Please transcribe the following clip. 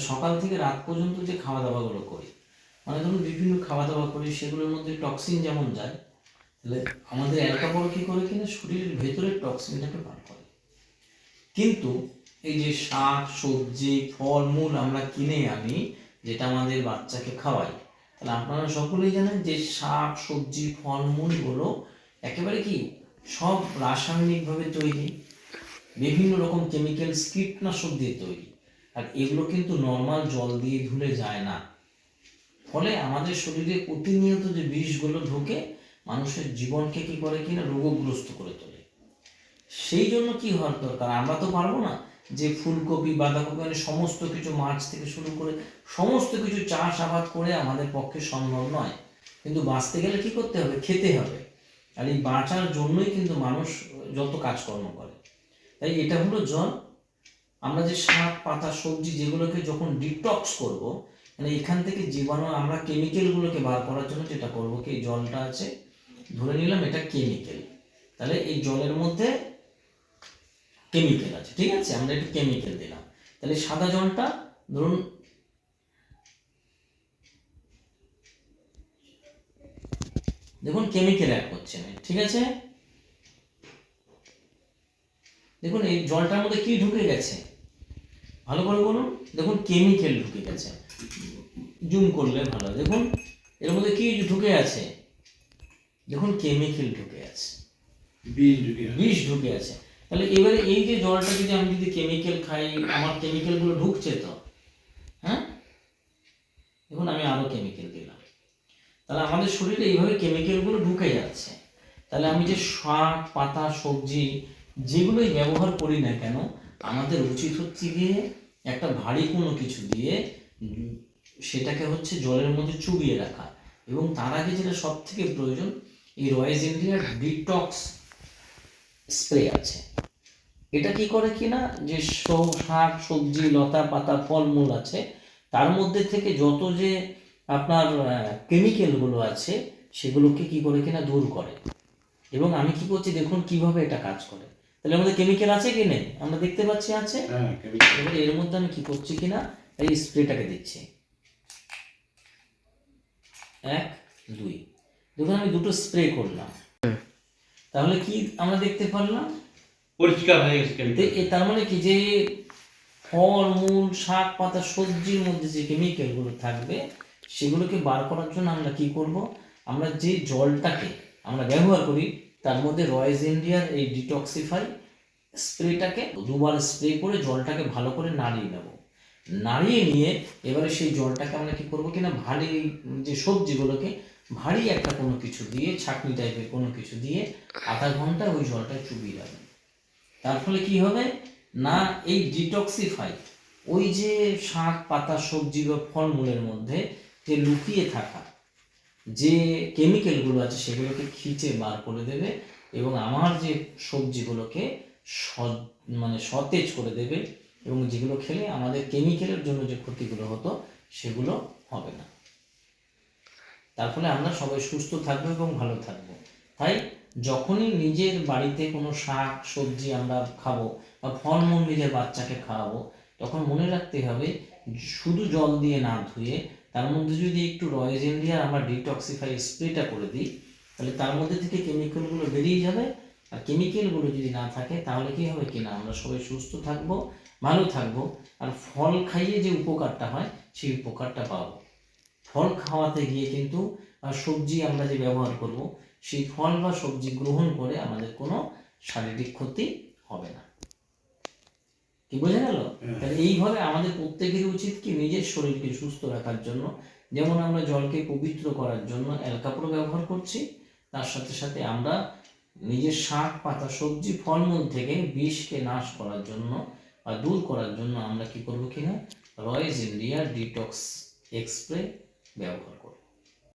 সকাল থেকে রাত পর্যন্ত যে খাওয়া দাওয়াগুলো করি, মানে ধরুন বিভিন্ন খাওয়া দাওয়া করি, সেগুলোর মধ্যে টক্সিন যেমন যায়, তাহলে আমাদের অ্যালকোহল কি করে কিনা শরীরের ভেতরে টক্সিনটাকে বার করে। কিন্তু এই যে শাক সবজি ফলমূল আমরা কিনে আনি, যেটা আমাদের বাচ্চাকে খাওয়াই, তাহলে আপনারা সকলেই জানেন যে শাক সবজি ফলমূলগুলো একেবারে কি সব রাসায়নিকভাবে তৈরি, বিভিন্ন রকম কেমিক্যালস কীটনাশক দিয়ে তৈরি। আর এগুলো কিন্তু নর্মাল জল দিয়ে ধুলে যায় না। ফলে আমাদের শরীরে প্রতিনিয়ত যে বিষগুলো ঢুকে মানুষের জীবনকে কি করে কিনা রোগগ্রস্ত করে তোলে। সেই জন্য কি হওয়ার দরকার, আমরা তো পারবো না যে ফুলকপি বাঁধাকপি মানে সমস্ত কিছু, মাছ থেকে শুরু করে সমস্ত কিছু চাষাবাদ করে আমাদের পক্ষে সম্ভব নয়। কিন্তু বাঁচতে গেলে কি করতে হবে, খেতে হবে। আর এই বাঁচার জন্যই কিন্তু মানুষ যত কাজকর্ম করে। তাই এটা হলো জল। আমরা যে শাক পাতা সবজি যেগুলোকে যখন ডিটক্স করব, মানে এখান থেকে জীবাণু আমরা কেমিক্যালগুলোকে বার করার জন্য যেটা করবো কি, জলটা আছে, ধরে নিলাম এটা কেমিক্যাল, তাহলে এই জলের মধ্যে কেমিক্যাল আছে, ঠিক আছে, আমরা একটু কেমিক্যাল দিলাম। তাহলে সাদা জলটা ধরুন দেখুন কেমিক্যাল অ্যাড করছে না, ঠিক আছে। দেখুন এই জলটার মধ্যে কি ঢুকে গেছে, ভালো করে বলুন। দেখুন কেমিক্যাল ঢুকে গেছে, জুম করলে ভালো। দেখুন এর মধ্যে কি ঢুকে আছে, দেখুন কেমিক্যাল ঢুকে আছে, বিষ ঢুকে আছে। তাহলে এবারে এই যে জলটা যদি আমি যদি কেমিক্যাল খাই, আমার কেমিক্যালগুলো ঢুকছে তো, হ্যাঁ। দেখুন আমি আরো কেমিক্যাল দিলাম, তাহলে আমাদের শরীরে এইভাবে কেমিক্যালগুলো ঢুকে যাচ্ছে। তাহলে আমি যে শাক পাতা সবজি যেগুলোই ব্যবহার করি না কেন, আমাদের উচিত হচ্ছে গিয়ে একটা ভারী কোনো কিছু দিয়ে সেটাকে হচ্ছে জলের মধ্যে চুবিয়ে রাখা। এবং তার আগে যেটা সব থেকে প্রয়োজন, এই রয়েস ইন্ডিয়ার ডিটক্স স্প্রে আছে। এটা কি করে কিনা, যে শাক সবজি লতা পাতা ফলমূল আছে, তার মধ্যে থেকে যত যে আপনার কেমিক্যালগুলো আছে সেগুলোকে কি করে কিনা দূর করে। এবং আমি কি করছি দেখুন কিভাবে এটা কাজ করে। তাহলে আমাদের কেমিক্যাল আছে কি নেই, আমরা দেখতে পাচ্ছি আছে। এবার এর মধ্যে আমি কি করছি কিনা, এই স্প্রেটাকে দিচ্ছি, 1 2, দেখুন আমি দুটো স্প্রে করলাম, তাহলে কি আমরা দেখতে পারলাম, পরিষ্কার হয়ে গেছে। তার মানে কি, যে ফল মূল শাক পাতা সবজির মধ্যে যে কেমিক্যালগুলো থাকবে সেগুলোকে বার করার জন্য আমরা কি করব, আমরা যে জলটাকে আমরা ব্যবহার করি তার মধ্যে রয়েস ইন্ডিয়ার এই ডিটক্সিফাই স্প্রেটাকে দুবার স্প্রে করে জলটাকে ভালো করে নাড়িয়ে নেব। নাড়িয়ে নিয়ে এবারে সেই জলটাকে আমরা কি করব কিনা, ভারী যে সবজিগুলোকে ভারী একটা কোনো কিছু দিয়ে, ছাঁকনি টাইপের কোনো কিছু দিয়ে আধা ঘন্টা ওই জলটা চুবিয়ে রাখবেন। তার ফলে কি হবে না, এই ডিটক্সিফাই ওই যে শাক পাতা সবজি বা ফলমূলের মধ্যে যে লুকিয়ে থাকা যে কেমিক্যালগুলো আছে সেগুলোকে খিঁচে বার করে দেবে এবং আমার যে সবজিগুলোকে মানে সতেজ করে দেবে, এবং যেগুলো খেলে আমাদের কেমিক্যালের জন্য যে ক্ষতিগুলো হতো সেগুলো হবে না। তার ফলে আমরা সবাই সুস্থ থাকবো এবং ভালো থাকবো। তাই যখনই নিজের বাড়িতে কোনো শাক সবজি আমরা খাবো বা ফলমূল নিজের বাচ্চাকে খাওয়াবো, তখন মনে রাখতে হবে শুধু জল দিয়ে না ধুয়ে তার মধ্যে যদি একটু রয়েস ইন্ডিয়া আমরা ডিটক্সিফাই স্প্রেটা করে দিই, তাহলে তার মধ্যে থেকে কেমিক্যালগুলো বেরিয়ে যাবে। আর কেমিক্যালগুলো যদি না থাকে তাহলে কি হবে কিনা, আমরা সবাই সুস্থ থাকবো, ভালো থাকবো, আর ফল খাইয়ে যে উপকারটা হয় সেই উপকারটা পাবো। ফল খাওয়াতে গিয়ে কিন্তু সবজি আমরা যে ব্যবহার করব, সেই ফল বা সবজি গ্রহণ করে আমাদের কোনো শারীরিক ক্ষতি হবে না। কি বোঝা গেল? তাহলে এইভাবে আমাদের প্রত্যেকেরই উচিত কি, নিজের শরীরকে সুস্থ রাখার জন্য যেমন আমরা জলকে পবিত্র করার জন্য অ্যালকাপড় ব্যবহার করছি, তার সাথে সাথে আমরা নিজের শাক পাতা সবজি ফলমূল থেকে বিষকে নাশ করার জন্য বা দূর করার জন্য আমরা কি করবো কিনা, রয়েস ইন্ডিয়া ডিটক্স এক্সপ্রে ব্যবহার